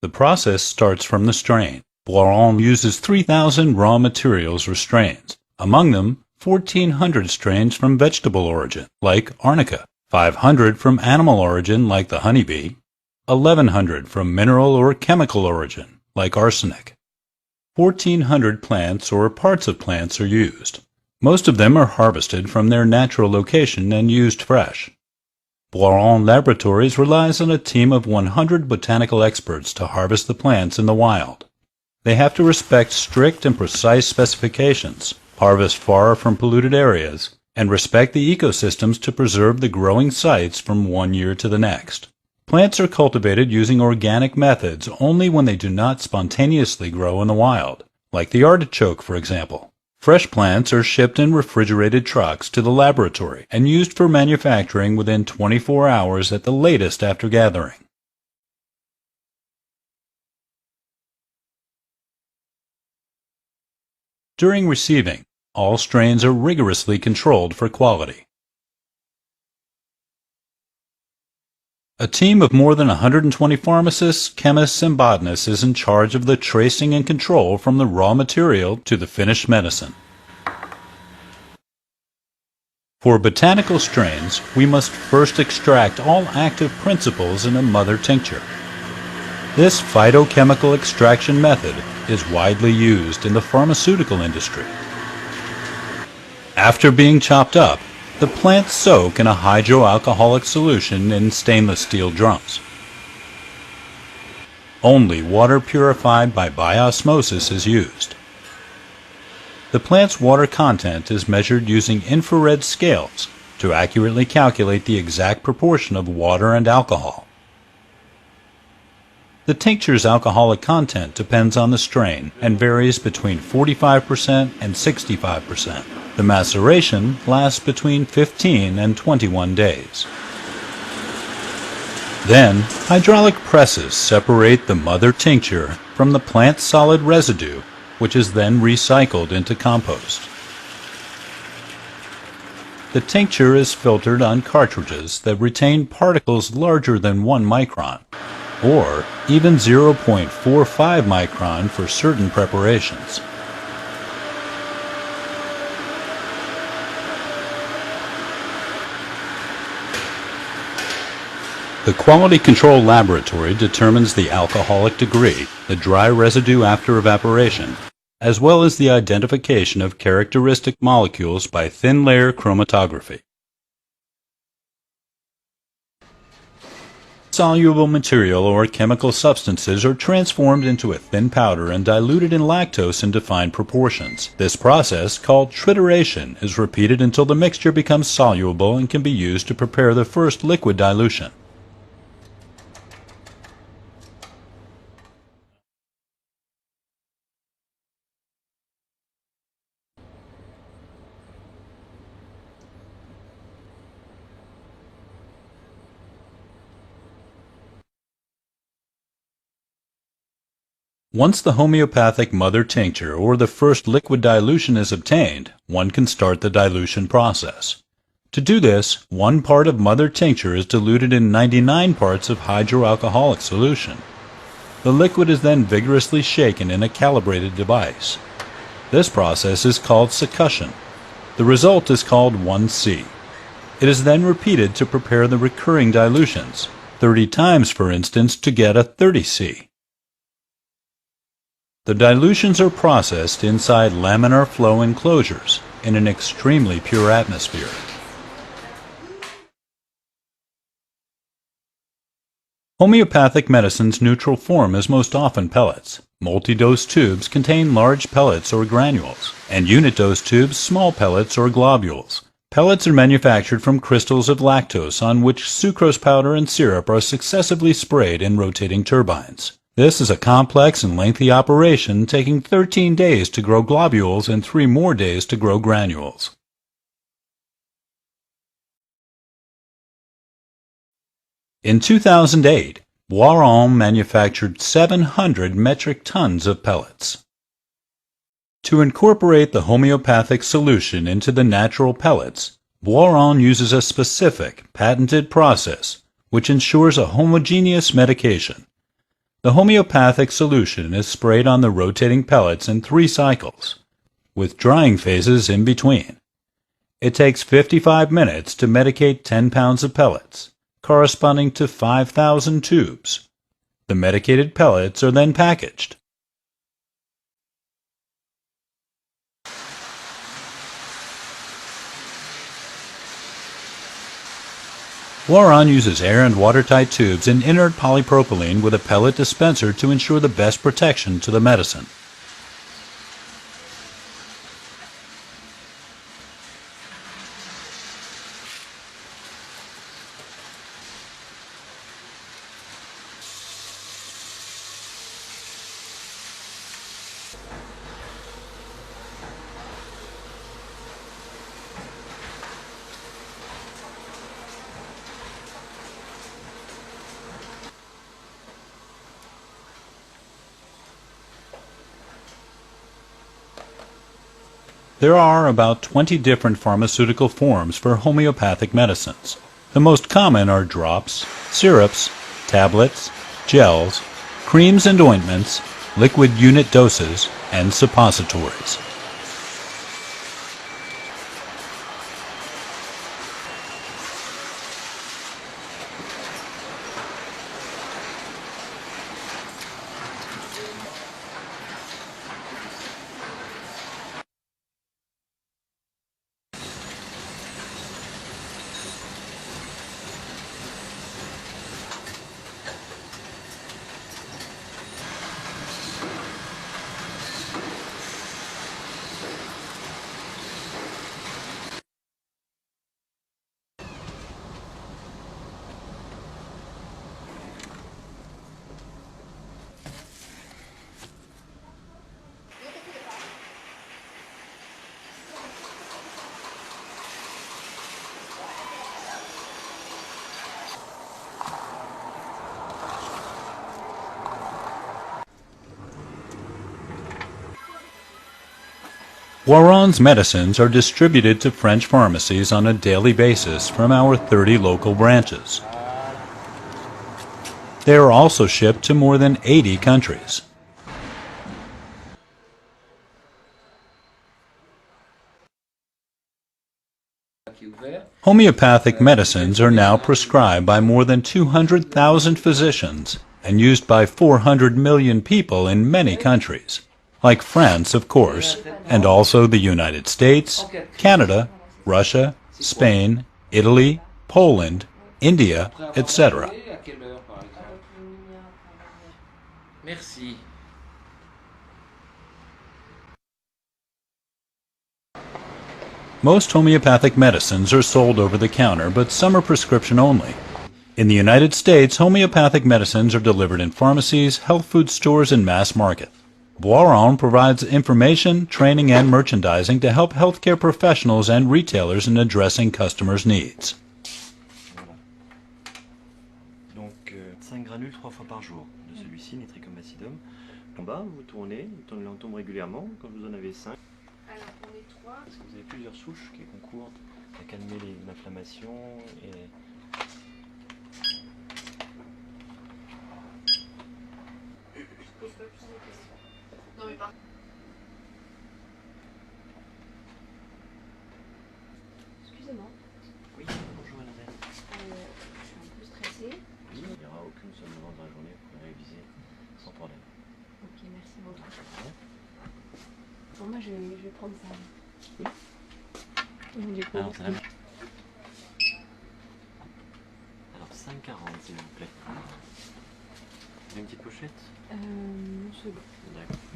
The process starts from the strain. Boiron uses 3,000 raw materials or strains, among them 1,400 strains from vegetable origin, like arnica, 500 from animal origin, like the honeybee, 1,100 from mineral or chemical origin, like arsenic. 1,400 plants or parts of plants are used. Most of them are harvested from their natural location and used fresh. Boiron Laboratories relies on a team of 100 botanical experts to harvest the plants in the wild. They have to respect strict and precise specifications, harvest far from polluted areas, and respect the ecosystems to preserve the growing sites from one year to the next. Plants are cultivated using organic methods only when they do not spontaneously grow in the wild, like the artichoke, for example. Fresh plants are shipped in refrigerated trucks to the laboratory and used for manufacturing within 24 hours at the latest after gathering. During receiving, all strains are rigorously controlled for quality. A team of more than 120 pharmacists, chemists, and botanists is in charge of the tracing and control from the raw material to the finished medicine. For botanical strains, we must first extract all active principles in a mother tincture. This phytochemical extraction method is widely used in the pharmaceutical industry. After being chopped up, the plants soak in a hydroalcoholic solution in stainless steel drums. Only water purified by biosmosis is used. The plant's water content is measured using infrared scales to accurately calculate the exact proportion of water and alcohol. The tincture's alcoholic content depends on the strain and varies between 45% and 65%. The maceration lasts between 15 and 21 days. Then, hydraulic presses separate the mother tincture from the plant's solid residue, which is then recycled into compost. The tincture is filtered on cartridges that retain particles larger than 1 micron, or even 0.45 micron for certain preparations. The Quality Control Laboratory determines the alcoholic degree, the dry residue after evaporation, as well as the identification of characteristic molecules by thin layer chromatography. Soluble material or chemical substances are transformed into a thin powder and diluted in lactose in defined proportions. This process, called trituration, is repeated until the mixture becomes soluble and can be used to prepare the first liquid dilution. Once the homeopathic mother tincture or the first liquid dilution is obtained, one can start the dilution process. To do this, 1 part of mother tincture is diluted in 99 parts of hydroalcoholic solution. The liquid is then vigorously shaken in a calibrated device. This process is called succussion. The result is called 1C. It is then repeated to prepare the recurring dilutions, 30 times for instance, to get a 30C. The dilutions are processed inside laminar flow enclosures in an extremely pure atmosphere. Homeopathic medicine's neutral form is most often pellets. Multi-dose tubes contain large pellets or granules, and unit-dose tubes small pellets or globules. Pellets are manufactured from crystals of lactose on which sucrose powder and syrup are successively sprayed in rotating turbines. This is a complex and lengthy operation, taking 13 days to grow globules and 3 more days to grow granules. In 2008, Boiron manufactured 700 metric tons of pellets. To incorporate the homeopathic solution into the natural pellets, Boiron uses a specific, patented process which ensures a homogeneous medication. The homeopathic solution is sprayed on the rotating pellets in 3 cycles, with drying phases in between. It takes 55 minutes to medicate 10 pounds of pellets, corresponding to 5,000 tubes. The medicated pellets are then packaged. Boiron uses air and watertight tubes and inert polypropylene with a pellet dispenser to ensure the best protection to the medicine. There are about 20 different pharmaceutical forms for homeopathic medicines. The most common are drops, syrups, tablets, gels, creams and ointments, liquid unit doses, and suppositories. Boiron's medicines are distributed to French pharmacies on a daily basis from our 30 local branches. They are also shipped to more than 80 countries. Homeopathic medicines are now prescribed by more than 200,000 physicians and used by 400 million people in many countries, like France, of course, and also the United States, Canada, Russia, Spain, Italy, Poland, India, etc. Merci. Most homeopathic medicines are sold over the counter, but some are prescription only. In the United States, homeopathic medicines are delivered in pharmacies, health food stores, and mass market. Boiron provides information, training, and merchandising to help healthcare professionals and retailers in addressing customers' needs. Donc 5 granules 3 fois par jour de celui-ci, nitric acidum. En bas, vous tournez l'entome régulièrement quand vous en avez 5. Alors, on est 3. Parce que vous avez plusieurs souches qui concourent à calmer l'inflammation et Je pose pas plus de questions. Non, mais par Excusez-moi, oui, bonjour Annabelle. je suis un peu stressée. Oui, il n'y aura aucune seule moment dans la journée pour réviser sans problème. Ok, merci beaucoup. Bon, moi, je vais prendre ça. Oui. Du coup, Alors, 5,40 s'il vous plaît. Une petite pochette? c'est bon. D'accord.